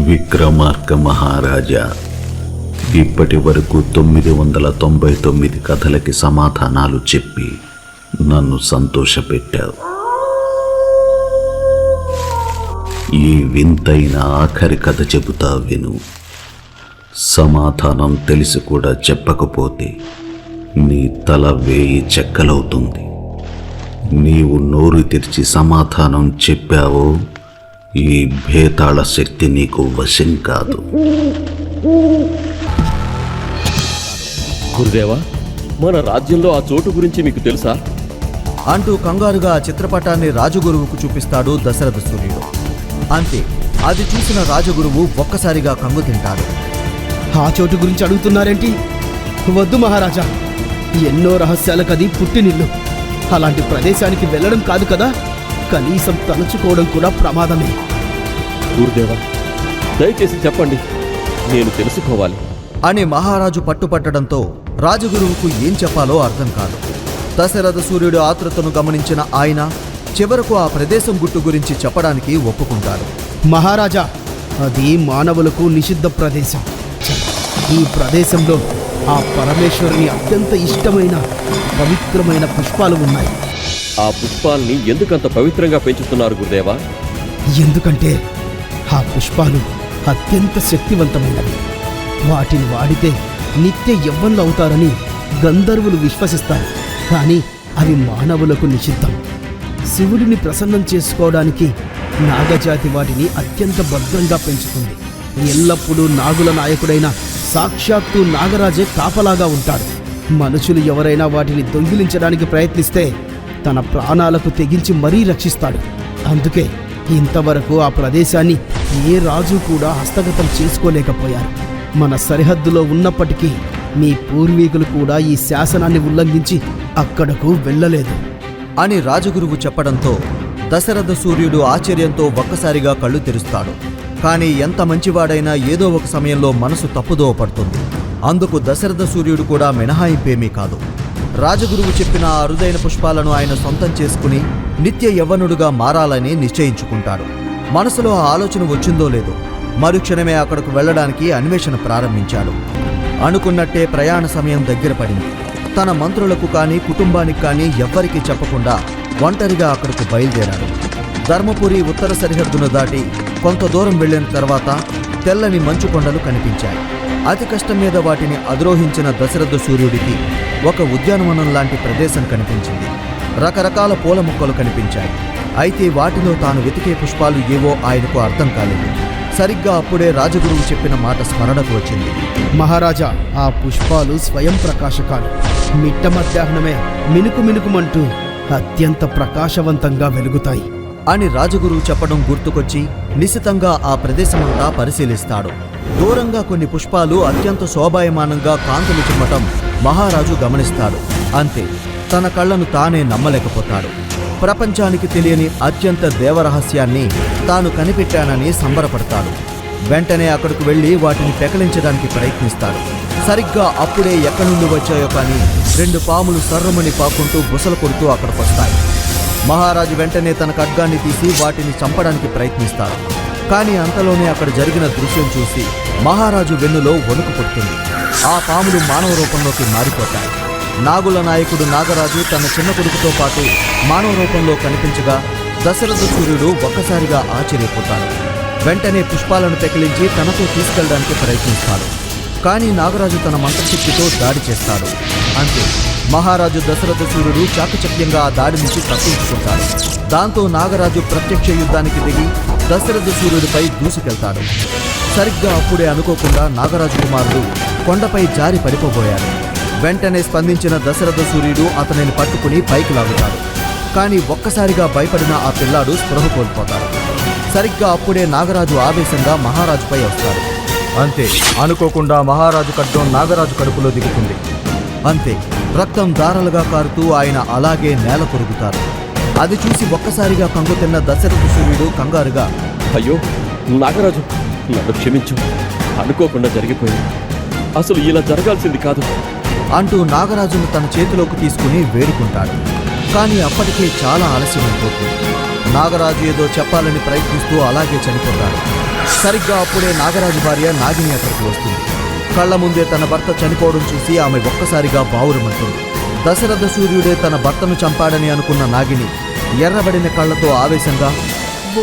విక్రమార్క మహారాజా, ఇప్పటి వరకు 999 కథలకి సమాధానాలు చెప్పి నన్ను సంతోషపెట్టావు. ఈ వింతైన ఆఖరి కథ చెబుతా విను. సమాధానం తెలిసి కూడా చెప్పకపోతే నీ తల 1000 చెక్కలవుతుంది. నీవు నోరు తెరిచి సమాధానం చెప్పావో ఈ భేతాళ శక్తి నీకు వశం కాదు. గురుదేవా, మన రాజ్యంలో ఆ చోటు గురించి మీకు తెలుసా అంటూ కంగారుగా ఆ చిత్రపటాన్ని రాజగురువుకు చూపిస్తాడు దశరథ సూర్యుడు. అంతే, అది చూసిన రాజగురువు ఒక్కసారిగా కంగు తింటాడు. ఆ చోటు గురించి అడుగుతున్నారేంటి? వద్దు మహారాజా, ఎన్నో రహస్యాలకది పుట్టినిల్లు. అలాంటి ప్రదేశానికి వెళ్ళడం కాదు కదా, కనీసం తలుచుకోవడం కూడా ప్రమాదమే. గురుదేవా, దయచేసి చెప్పండి, నేను తెలుసుకోవాలి అని మహారాజు పట్టుపట్టడంతో రాజగురువుకు ఏం చెప్పాలో అర్థం కాదు. దశరథ సూర్యుడు ఆతృతను గమనించిన ఆయన చివరకు ఆ ప్రదేశం గుట్టు గురించి చెప్పడానికి ఒప్పుకుంటాడు. మహారాజా, అది మానవులకు నిషిద్ధ ప్రదేశం. ఈ ప్రదేశంలో ఆ పరమేశ్వరుని అత్యంత ఇష్టమైన పవిత్రమైన పుష్పాలు ఉన్నాయి. ఆ పుష్పాల్ని ఎందుకంత పవిత్రంగా పెంచుతున్నారు గురుదేవా? ఎందుకంటే ఆ పుష్పాలు అత్యంత శక్తివంతమైనవి. వాటిని వాడితే నిత్య యవ్వనులు అవుతారని గంధర్వులు విశ్వసిస్తారు. కానీ అవి మానవులకు నిషిద్ధం. శివుడిని ప్రసన్నం చేసుకోవడానికి నాగజాతి వాటిని అత్యంత భద్రంగా పెంచుతుంది. ఎల్లప్పుడూ నాగుల నాయకుడైన సాక్షాత్తు నాగరాజే కాపలాగా ఉంటాడు. మనుషులు ఎవరైనా వాటిని దొంగిలించడానికి ప్రయత్నిస్తే తన ప్రాణాలకు తెగించి మరీ రక్షిస్తాడు. అందుకే ఇంతవరకు ఆ ప్రదేశాన్ని ఏ రాజు కూడా హస్తగతం చేసుకోలేకపోయారు. మన సరిహద్దులో ఉన్నప్పటికీ మీ పూర్వీకులు కూడా ఈ శాసనాన్ని ఉల్లంఘించి అక్కడకు వెళ్ళలేదు అని రాజగురువు చెప్పడంతో దశరథ సూర్యుడు ఆశ్చర్యంతో ఒక్కసారిగా కళ్ళు తెరుస్తాడు. కానీ ఎంత మంచివాడైనా ఏదో ఒక సమయంలో మనసు తప్పుదోవ పడుతుంది. అందుకు దశరథ సూర్యుడు కూడా మినహాయింపేమీ కాదు. రాజగురువు చెప్పిన ఆ అరుదైన పుష్పాలను ఆయన సొంతం చేసుకుని నిత్య యవ్వనుడుగా మారాలని నిశ్చయించుకుంటాడు. మనసులో ఆ ఆలోచన వచ్చిందో లేదో మరుక్షణమే అక్కడకు వెళ్లడానికి అన్వేషణ ప్రారంభించాడు. అనుకున్నట్టే ప్రయాణ సమయం దగ్గర పడింది. తన మంత్రులకు కానీ కుటుంబానికి కానీ ఎవ్వరికీ చెప్పకుండా ఒంటరిగా అక్కడకు బయలుదేరాడు. ధర్మపురి ఉత్తర సరిహద్దును దాటి కొంత దూరం వెళ్లిన తర్వాత తెల్లని మంచు కొండలు కనిపించాయి. అతి కష్టం మీద వాటిని అధిరోహించిన దశరథ సూర్యుడికి ఒక ఉద్యానవనం లాంటి ప్రదేశం కనిపించింది. రకరకాల పూల మొక్కలు కనిపించాయి. అయితే వాటిలో తాను వెతికే పుష్పాలు ఏవో ఆయనకు అర్థం కాలేదు. సరిగ్గా అప్పుడే రాజగురువు చెప్పిన మాట స్మరణకు వచ్చింది. మహారాజా, ఆ పుష్పాలు స్వయం ప్రకాశకాలు. మిట్ట మధ్యాహ్నమే మినుకు మినుకుమంటూ అత్యంత ప్రకాశవంతంగా వెలుగుతాయి అని రాజగురువు చెప్పడం గుర్తుకొచ్చి నిశితంగా ఆ ప్రదేశమంతా పరిశీలిస్తాడు. దూరంగా కొన్ని పుష్పాలు అత్యంత శోభాయమానంగా కాంతులు చిమ్మటం మహారాజు గమనిస్తాడు. అంతే, తన కళ్ళను తానే నమ్మలేకపోతాడు. ప్రపంచానికి తెలియని అత్యంత దేవరహస్యాన్ని తాను కనిపెట్టానని సంబరపడతాడు. వెంటనే అక్కడికి వెళ్లి వాటిని పెకలించడానికి ప్రయత్నిస్తాడు. సరిగ్గా అప్పుడే ఎక్కడి నుండి వచ్చాయో కానీ 2 పాములు సర్రమని పాకుంటూ బుసలు కొడుతూ అక్కడికొస్తాయి. మహారాజు వెంటనే తన ఖడ్గాన్ని తీసి వాటిని చంపడానికి ప్రయత్నిస్తాడు. కానీ అంతలోనే అక్కడ జరిగిన దృశ్యం చూసి మహారాజు వెన్నులో వణుకు పుడుతుంది. ఆ పాములు మానవ రూపంలోకి మారిపోతాయి. నాగుల నాయకుడు నాగరాజు తన చిన్న కొడుకుతో పాటు మానవ రూపంలో కనిపించగా దశరథ సూర్యుడు ఒక్కసారిగా ఆశ్చర్యపోతాడు. వెంటనే పుష్పాలను పెకిలించి తనతో తీసుకెళ్లడానికి ప్రయత్నిస్తాడు. కానీ నాగరాజు తన మంత్రశక్తితో దాడి చేస్తాడు. అంతే, మహారాజు దశరథ సూర్యుడు చాకచక్యంగా ఆ దాడి నుంచి తప్పించుకుంటాడు. దాంతో నాగరాజు ప్రత్యక్ష యుద్ధానికి దిగి దశరథ సూర్యుడిపై దూసుకెళ్తాడు. సరిగ్గా అప్పుడే అనుకోకుండా నాగరాజు కుమారుడు కొండపై జారి పడిపోబోయాడు. వెంటనే స్పందించిన దశరథ సూర్యుడు అతనిని పట్టుకుని పైకి లాగుతాడు. కానీ ఒక్కసారిగా భయపడిన ఆ పిల్లాడు స్పృహ కోల్పోతాడు. సరిగ్గా అప్పుడే నాగరాజు ఆవేశంగా మహారాజుపై వస్తాడు. అంతే, అనుకోకుండా మహారాజు ఖడ్గం నాగరాజు కడుపులో దిగుతుంది. అంతే, రక్తం దారలుగా కారుతూ ఆయన అలాగే నేల కొరుగుతారు. అది చూసి ఒక్కసారిగా కంగుతిన్న దశరథ సూర్యుడు కంగారుగా, అయ్యో నాగరాజు, నన్ను క్షమించు, అనుకోకుండా జరిగిపోయింది. అసలు ఇలా జరగాల్సింది కాదు. అంటూ నాగరాజును తన చేతిలోకి తీసుకుని వేడుకుంటాడు. కానీ అప్పటికే చాలా ఆలస్యమైపోతుంది. నాగరాజు ఏదో చెప్పాలని ప్రయత్నిస్తూ అలాగే చనిపోతాడు. సరిగ్గా అప్పుడే నాగరాజు భార్య నాగిని అక్కడికి వస్తుంది. కళ్ల ముందే తన భర్త చనిపోవడం చూసి ఆమె ఒక్కసారిగా బావురమంటుంది. దశరథ సూర్యుడే తన భర్తను చంపాడని అనుకున్న నాగిని ఎర్రబడిన కళ్లతో ఆవేశంగా,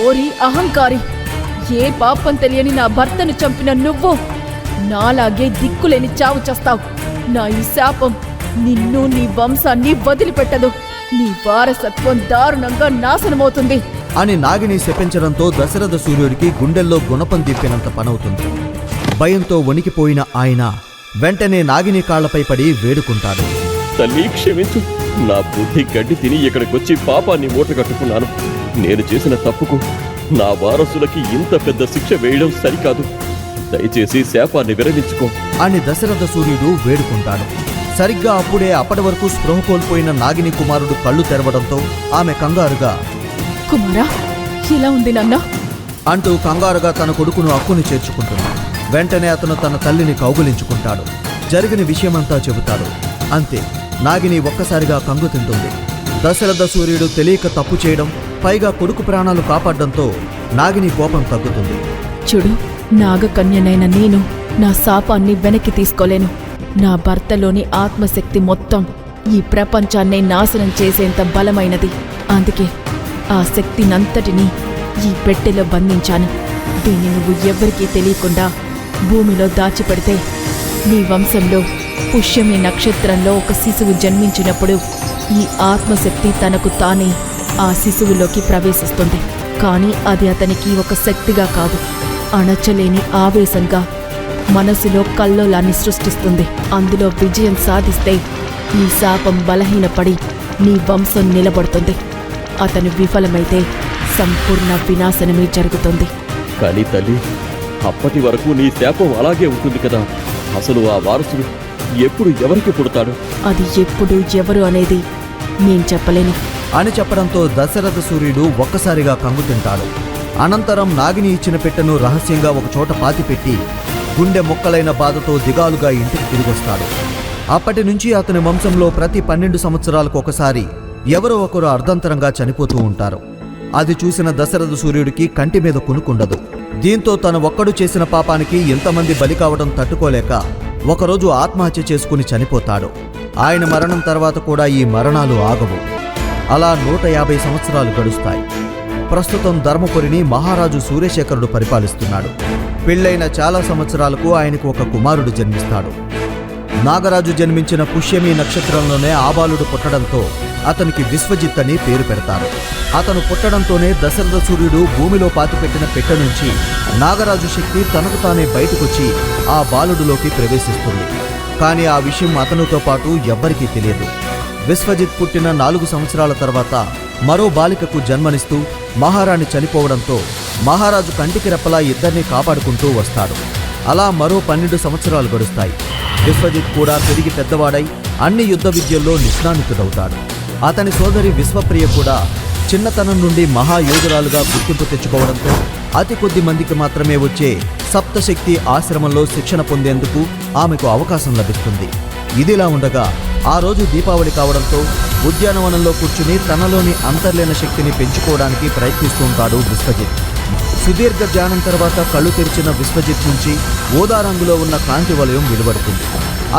ఓరి అహంకారి! ఏ పాపం తెలియని నా భర్తను చంపిన నువ్వు నాలాగే దిక్కులేని చావు చేస్తావు. నా ఈ శాపం నిన్ను నీ వంశాన్ని వదిలిపెట్టదు. నీ వారసత్వం దారుణంగా నాశనమవుతుంది అని నాగిని శపించడంతో దశరథ సూర్యుడికి గుండెల్లో గుణపం తిప్పినంత పనవుతుంది. భయంతో వణికిపోయిన ఆయన వెంటనే నాగిని కాళ్లపై పడి వేడుకుంటాడు. తల్లి క్షమించు. నా బుద్ధి గడ్డి తిని ఇక్కడికొచ్చి పాపాన్ని మూటగట్టుకున్నాను. నేను చేసిన తప్పుకు నా వారసులకి ఇంత పెద్ద శిక్ష వేయడం సరికాదు. దయచేసి శాపాన్ని విరమించుకో అని దశరథ సూర్యుడు వేడుకుంటాడు. సరిగ్గా అప్పుడే అప్పటి వరకు స్పృహ కోల్పోయిన నాగిని కుమారుడు కళ్ళు తెరవడంతో ఆమె కంగారుగా, కుమారా, ఇలా ఉంది నాన్న అంటూ కంగారుగా తన కొడుకును అక్కుని చేర్చుకుంటున్నాడు. వెంటనే అతను తన తల్లిని కౌగులించుకుంటాడు. జరిగిన విషయమంతా చెబుతాడు. అంతే, నాగిని ఒక్కసారిగా కంగు తింటుంది. దశరథ సూర్యుడు తెలియక తప్పు చేయడం, పైగా కొడుకు ప్రాణాలు కాపాడడంతో నాగిని కోపం తగ్గుతుంది. చూడు, నాగకన్యనైన నేను నా శాపాన్ని వెనక్కి తీసుకోలేను. నా భర్తలోని ఆత్మశక్తి మొత్తం ఈ ప్రపంచాన్నే నాశనం చేసేంత బలమైనది. అందుకే ఆ శక్తినంతటినీ ఈ పెట్టెలో బంధించాను. దీన్ని నువ్వు ఎవ్వరికీ తెలియకుండా భూమిలో దాచిపెడితే నీ వంశంలో పుష్యమి నక్షత్రంలో ఒక శిశువు జన్మించినప్పుడు ఈ ఆత్మశక్తి తనకు తానే ఆ శిశువులోకి ప్రవేశిస్తుంది. కానీ అది అతనికి ఒక శక్తిగా కాదు, అణచలేని ఆవేశంగా మనసులో కల్లోలాన్ని సృష్టిస్తుంది. అందులో విజయం సాధిస్తే ఈ శాపం బలహీనపడి నీ వంశం నిలబడుతుంది. అతను విఫలమైతే సంపూర్ణ వినాశనమే జరుగుతుంది. కానీ తల్లి, అప్పటి వరకు నీ శాపం అలాగే ఉంటుంది కదా. అసలు ఆ వారసుడు ఎప్పుడు ఎవరికి పుడతాడు? అది ఎప్పుడు ఎవరు అనేది నేను చెప్పలేను అని చెప్పడంతో దశరథ సూర్యుడు ఒక్కసారిగా కంగు తింటాడు. అనంతరం నాగిని ఇచ్చిన పెట్టెను రహస్యంగా ఒకచోట పాతిపెట్టి గుండె ముక్కలైన బాధతో దిగాలుగా ఇంటికి తిరిగొస్తాడు. అప్పటి నుంచి అతని వంశంలో ప్రతి 12 సంవత్సరాలకు ఒకసారి ఎవరో ఒకరు అర్ధంతరంగా చనిపోతూ ఉంటారు. అది చూసిన దశరథ సూర్యుడికి కంటి మీద కునుకుండదు. దీంతో తను ఒక్కడు చేసిన పాపానికి ఎంతమంది బలి కావడం తట్టుకోలేక ఒకరోజు ఆత్మహత్య చేసుకుని చనిపోతాడు. ఆయన మరణం తర్వాత కూడా ఈ మరణాలు ఆగవు. అలా 150 సంవత్సరాలు గడుస్తాయి. ప్రస్తుతం ధర్మపురిని మహారాజు సూర్యశేఖరుడు పరిపాలిస్తున్నాడు. పెళ్లైన చాలా సంవత్సరాలకు ఆయనకు ఒక కుమారుడు జన్మిస్తాడు. నాగరాజు జన్మించిన పుష్యమి నక్షత్రంలోనే ఆబాలుడు పుట్టడంతో అతనికి విశ్వజిత్ అని పేరు పెడతారు. అతను పుట్టడంతోనే దశరథ సూర్యుడు భూమిలో పాతిపెట్టిన పెట్టె నుంచి నాగరాజు శక్తి తనకు తానే బయటకొచ్చి ఆ బాలుడిలోకి ప్రవేశిస్తుంది. కానీ ఆ విషయం అతనితో పాటు ఎవ్వరికీ తెలియదు. విశ్వజిత్ పుట్టిన 4 సంవత్సరాల తర్వాత మరో బాలికకు జన్మనిస్తూ మహారాణి చనిపోవడంతో మహారాజు కంటికి రెప్పలా ఇద్దరినీ కాపాడుకుంటూ వస్తాడు. అలా మరో 12 సంవత్సరాలు గడుస్తాయి. విశ్వజిత్ కూడా పెరిగి పెద్దవాడై అన్ని యుద్ధ విద్యల్లో నిష్ణాతుడవుతాడు. అతని సోదరి విశ్వప్రియ కూడా చిన్నతనం నుండి మహాయోధురాలుగా గుర్తింపు తెచ్చుకోవడంతో అతి కొద్ది మందికి మాత్రమే వచ్చే సప్తశక్తి ఆశ్రమంలో శిక్షణ పొందేందుకు ఆమెకు అవకాశం లభిస్తుంది. ఇదిలా ఉండగా ఆ రోజు దీపావళి కావడంతో ఉద్యానవనంలో కూర్చుని తనలోని అంతర్లీన శక్తిని పెంచుకోవడానికి ప్రయత్నిస్తూ ఉంటాడు విశ్వజిత్. సుదీర్ఘ ధ్యానం తర్వాత కళ్ళు తెరిచిన విశ్వజిత్ నుంచి ఊదా రంగులో ఉన్న కాంతి వలయం వెలువడుతుంది.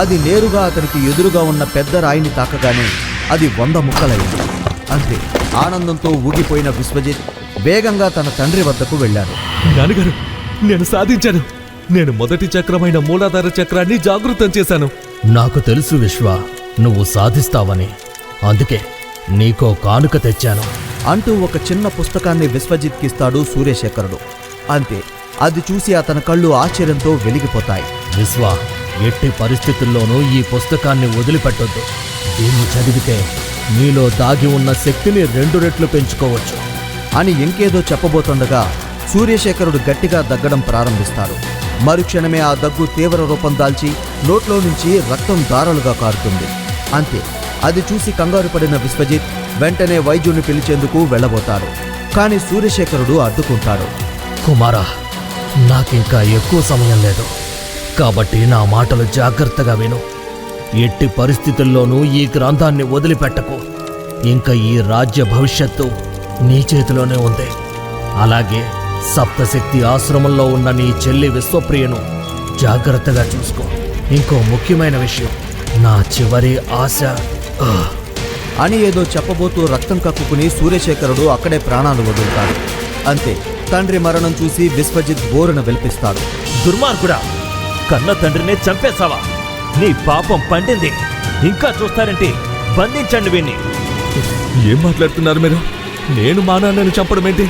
అది నేరుగా అతనికి ఎదురుగా ఉన్న పెద్ద రాయిని తాకగానే అది 100 ముక్కలైంది. అంతే, ఆనందంతో ఊగిపోయిన విశ్వజిత్ వేగంగా తన తండ్రి వద్దకు వెళ్ళాడు. నాన్నగారు, నేను సాధించాను. నేను మొదటి చక్రమైన మూలాధార చక్రాన్ని జాగృతం చేశాను. నాకు తెలుసు విశ్వ, నువ్వు సాధిస్తావని. అందుకే నీకో కానుక తెచ్చాను అంటూ ఒక చిన్న పుస్తకాన్ని విశ్వజిత్కిస్తాడు సూర్యశేఖరుడు. అంతే, అది చూసి అతని కళ్ళు ఆశ్చర్యంతో వెలిగిపోతాయి. విశ్వ, ఎట్టి పరిస్థితుల్లోనూ ఈ పుస్తకాన్ని వదిలిపెట్టొద్దు. దీన్ని చదివితే నీలో దాగి ఉన్న శక్తిని 2 రెట్లు పెంచుకోవచ్చు అని ఇంకేదో చెప్పబోతుండగా సూర్యశేఖరుడు గట్టిగా దగ్గడం ప్రారంభిస్తాడు. మరుక్షణమే ఆ దగ్గు తీవ్ర రూపం దాల్చి నోట్లో నుంచి రక్తం దారాలుగా కారుతుంది. అంతే, అది చూసి కంగారు పడిన విశ్వజిత్ వెంటనే వైద్యుని పిలిచేందుకు వెళ్ళబోతాడు. కానీ సూర్యశేఖరుడు అడ్డుకుంటాడు. కుమారా, నాకింకా ఎక్కువ సమయం లేదు. కాబట్టి నా మాటలు జాగ్రత్తగా విను. ఎట్టి పరిస్థితుల్లోనూ ఈ గ్రంథాన్ని వదిలిపెట్టకు. ఇంకా ఈ రాజ్య భవిష్యత్తు నీ చేతిలోనే ఉంది. అలాగే సప్తశక్తి ఆశ్రమంలో ఉన్న నీ చెల్లి విశ్వప్రియను జాగ్రత్తగా చూసుకో. ఇంకో ముఖ్యమైన విషయం, నా చివరి ఆశ అని ఏదో చెప్పబోతూ రక్తం కక్కుకుని సూర్యశేఖరుడు అక్కడే ప్రాణాలు వదులుతాడు. అంతే, తండ్రి మరణం చూసి విశ్వజిత్ బోరున వెలిపిస్తాడు. దుర్మార్గుడా, కన్న తండ్రినే చంపేశావా? నీ పాపం పండింది. ఇంకా చూస్తారంటే బంధించండి వీణ్ణి. ఏం మాట్లాడుతున్నారు మీరు? నేను మా నాన్నని చంపడం ఏంటి?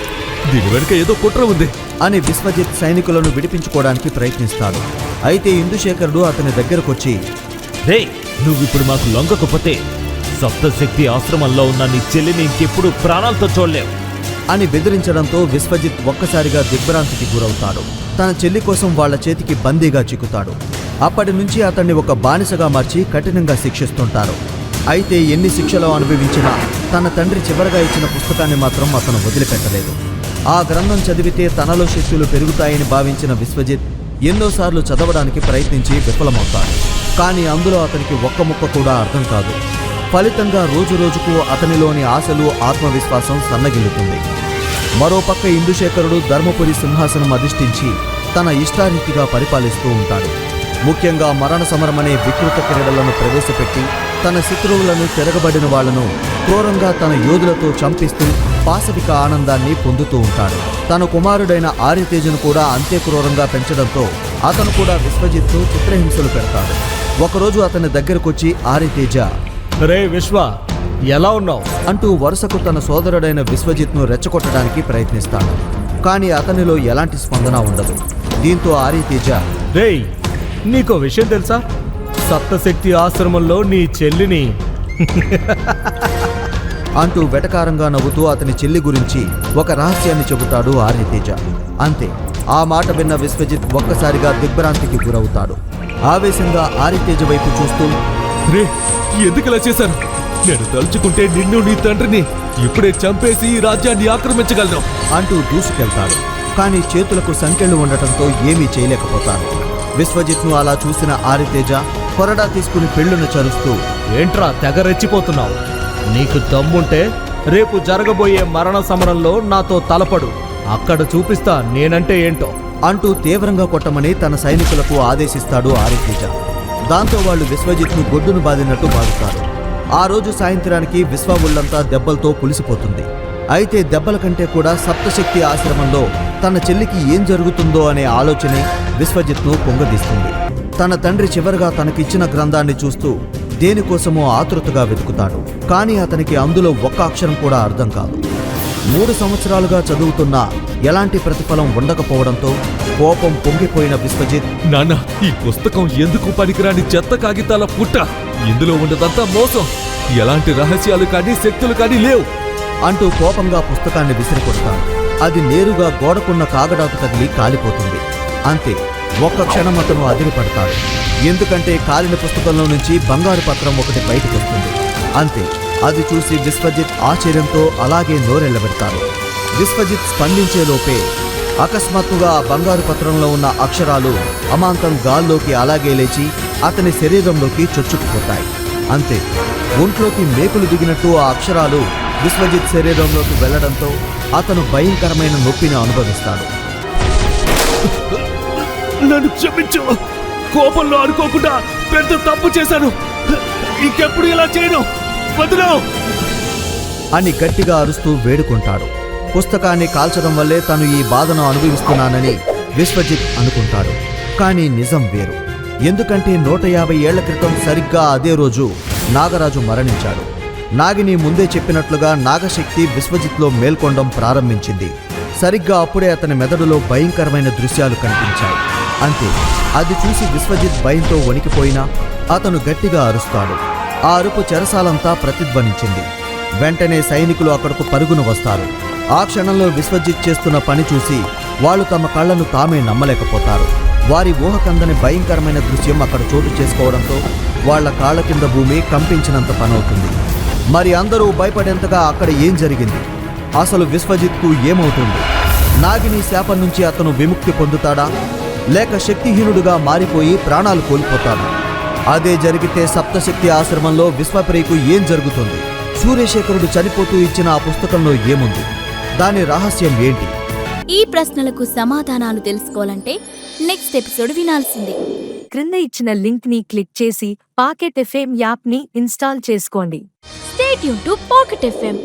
దీని వెనుక ఏదో కుట్ర ఉంది అని విశ్వజిత్ సైనికులను విడిపించుకోవడానికి ప్రయత్నిస్తాడు. అయితే ఇందుశేఖరుడు అతని దగ్గరకొచ్చి, రే, నువ్విప్పుడు మాకు లొంగకపోతే సప్తశక్తి ఆశ్రమంలో ఉన్న నీ చెల్లిని ఇంకెప్పుడు ప్రాణాలతో చూడలేవు అని బెదిరించడంతో విశ్వజిత్ ఒక్కసారిగా దిగ్భ్రాంతికి గురవుతాడు. తన చెల్లి కోసం వాళ్ల చేతికి బందీగా చిక్కుతాడు. అప్పటి నుంచి అతన్ని ఒక బానిసగా మార్చి కఠినంగా శిక్షిస్తుంటారు. అయితే ఎన్ని శిక్షలు అనుభవించినా తన తండ్రి చివరగా ఇచ్చిన పుస్తకాన్ని మాత్రం అతను వదిలిపెట్టలేదు. ఆ గ్రంథం చదివితే తనలో శక్తులు పెరుగుతాయని భావించిన విశ్వజిత్ ఎన్నోసార్లు చదవడానికి ప్రయత్నించి విఫలమవుతాడు. కానీ అందులో అతనికి ఒక్క ముక్క కూడా అర్థం కాదు. ఫలితంగా రోజురోజుకు అతనిలోని ఆశలు, ఆత్మవిశ్వాసం సన్నగిల్లుతుంది. మరోపక్క ఇందుశేఖరుడు ధర్మపురి సింహాసనం అధిష్ఠించి తన ఇష్టారీతిగా పరిపాలిస్తూ ఉంటాడు. ముఖ్యంగా మరణ సమరమనే వికృత క్రీడలను ప్రవేశపెట్టి తన శత్రువులను, తిరగబడిన వాళ్లను క్రూరంగా తన యోధులతో చంపిస్తూ పాశవిక ఆనందాన్ని పొందుతూ ఉంటాడు. తన కుమారుడైన ఆర్యతేజను కూడా అంతే క్రూరంగా పెంచడంతో అతను కూడా విశ్వజిత్తు చిత్రహింసలు పెడతాడు. ఒకరోజు అతని దగ్గరకొచ్చి ఆర్యతేజ, రే విశ్వ, ఎలా ఉన్నావు అంటూ వరుసకు తన సోదరుడైన విశ్వజిత్ను రెచ్చగొట్టడానికి ప్రయత్నిస్తాడు. కానీ అతనిలో ఎలాంటి స్పందన ఉండదు. దీంతో ఆర్యతేజ, రేయ్, నీకో విషయం తెలుసా? సప్తశక్తి ఆశ్రమంలో నీ చెల్లిని అంటూ వెటకారంగా నవ్వుతూ అతని చెల్లి గురించి ఒక రహస్యాన్ని చెబుతాడు ఆర్యతేజ. అంతే, ఆ మాట విన్న విశ్వజిత్ ఒక్కసారిగా దిగ్భ్రాంతికి గురవుతాడు. ఆవేశంగా ఆర్యతేజ వైపు చూస్తూ, రే, ఎందుకు ఇలా చేశాను? నేను తలుచుకుంటే నిన్ను, నీ తండ్రిని ఇప్పుడే చంపేసి ఈ రాజ్యాన్ని ఆక్రమించగలను అంటూ దూసుకెళ్తాడు. కానీ చేతులకు సంకెళ్ళు ఉండటంతో ఏమీ చేయలేకపోతాడు. విశ్వజిత్ను అలా చూసిన ఆర్యతేజ కొరడా తీసుకుని పెళ్లును చరుస్తూ, ఏంట్రా తెగ రెచ్చిపోతున్నావు? నీకు దమ్ముంటే రేపు జరగబోయే మరణ సమరంలో నాతో తలపడు. అక్కడ చూపిస్తా నేనంటే ఏంటో అంటూ తీవ్రంగా కొట్టమని తన సైనికులకు ఆదేశిస్తాడు ఆర్యతేజ. దాంతో వాళ్ళు విశ్వజిత్ను గొడ్డును బాదినట్టు బాదుతారు. ఆ రోజు సాయంత్రానికి విశ్వ ఒళ్ళంతా దెబ్బలతో పులిసిపోతుంది. అయితే దెబ్బల కంటే కూడా సప్తశక్తి ఆశ్రమంలో తన చెల్లికి ఏం జరుగుతుందో అనే ఆలోచనే విశ్వజిత్ను పొంగదీస్తుంది. తన తండ్రి చివరిగా తనకిచ్చిన గ్రంథాన్ని చూస్తూ దేనికోసమో ఆతృతగా వెతుకుతాడు. కానీ అతనికి అందులో ఒక్క అక్షరం కూడా అర్థం కాదు. 3 సంవత్సరాలుగా చదువుతున్నా ఎలాంటి ప్రతిఫలం ఉండకపోవడంతో కోపం పొంగిపోయిన విశ్వజిత్, నాన్న, ఈ పుస్తకం ఎందుకు పనికిరాని చెత్త కాగితాల పుట్ట. ఇందులో ఉన్నదంతా మోసం. ఎలాంటి రహస్యాలు కానీ శక్తులు కానీ లేవు అంటూ కోపంగా పుస్తకాన్ని విసిరికొడతాడు. అది నేరుగా గోడకున్న కాగడాకు తగిలి కాలిపోతుంది. అంతే, ఒక్క క్షణం అతను అదిరిపడతాడు. ఎందుకంటే కాలిన పుస్తకంలో నుంచి బంగారు పత్రం ఒకటి బయటకు వస్తుంది. అంతే, అది చూసి విశ్వజిత్ ఆశ్చర్యంతో అలాగే నోరెళ్లబెడతాడు. విశ్వజిత్ స్పందించేలోపే అకస్మాత్తుగా ఆ బంగారు పత్రంలో ఉన్న అక్షరాలు అమాంతం గాల్లోకి అలాగే లేచి అతని శరీరంలోకి చొచ్చుకుపోతాయి. అంతే, ఒంట్లోకి మేకులు దిగినట్టు ఆ అక్షరాలు విశ్వజిత్ శరీరంలోకి వెళ్లడంతో అతను భయంకరమైన నొప్పిని అనుభవిస్తాడు. నన్ను క్షమించు. కోపంలో అనుకోకుండా పెద్ద తప్పు చేశాను. ఇంకెప్పుడు ఇలా చేయను. వదిలో అని గట్టిగా అరుస్తూ వేడుకుంటాడు. పుస్తకాన్ని కాల్చడం వల్లే తను ఈ బాధను అనుభవిస్తున్నానని విశ్వజిత్ అనుకుంటాడు. కానీ నిజం వేరు. ఎందుకంటే 150 ఏళ్ల క్రితం సరిగ్గా అదే రోజు నాగరాజు మరణించాడు. నాగిని ముందే చెప్పినట్లుగా నాగశక్తి విశ్వజిత్లో మేల్కొండం ప్రారంభించింది. సరిగ్గా అప్పుడే అతని మెదడులో భయంకరమైన దృశ్యాలు కనిపించాయి. అంతే, అది చూసి విశ్వజిత్ భయంతో వణికిపోయినా అతను గట్టిగా అరుస్తాడు. ఆ అరుపు చెరసాలంతా ప్రతిధ్వనించింది. వెంటనే సైనికులు అక్కడకు పరుగున వస్తారు. ఆ క్షణంలో విశ్వజిత్ చేస్తున్న పని చూసి వాళ్ళు తమ కళ్లను తామే నమ్మలేకపోతారు. వారి ఊహకందని భయంకరమైన దృశ్యం అక్కడ చోటు చేసుకోవడంతో వాళ్ల కాళ్ల కింద భూమి కంపించినంత పనవుతుంది. మరి అందరూ భయపడేంతగా అక్కడ ఏం జరిగింది? అసలు విశ్వజిత్కు ఏమవుతుంది? నాగిని శాపం నుంచి అతను విముక్తి పొందుతాడా? లేక శక్తిహీనుడుగా మారిపోయి ప్రాణాలు కోల్పోతాడు? అదే జరిగితే సప్తశక్తి ఆశ్రమంలో విశ్వప్రియకు ఏం జరుగుతుంది? సూర్యశేఖరుడు చనిపోతూ ఇచ్చిన ఆ పుస్తకంలో ఏముంది? దాని రహస్యం ఏంటి? ఈ ప్రశ్నలకు సమాధానాలు తెలుసుకోవాలంటే నెక్స్ట్ ఎపిసోడ్ వినాల్సిందే. క్రింద ఇచ్చిన లింక్ ని క్లిక్ చేసి పాకెట్ ఎఫ్ఎం యాప్ ని ఇన్స్టాల్ చేసుకోండి. Stay tune to pocket FM.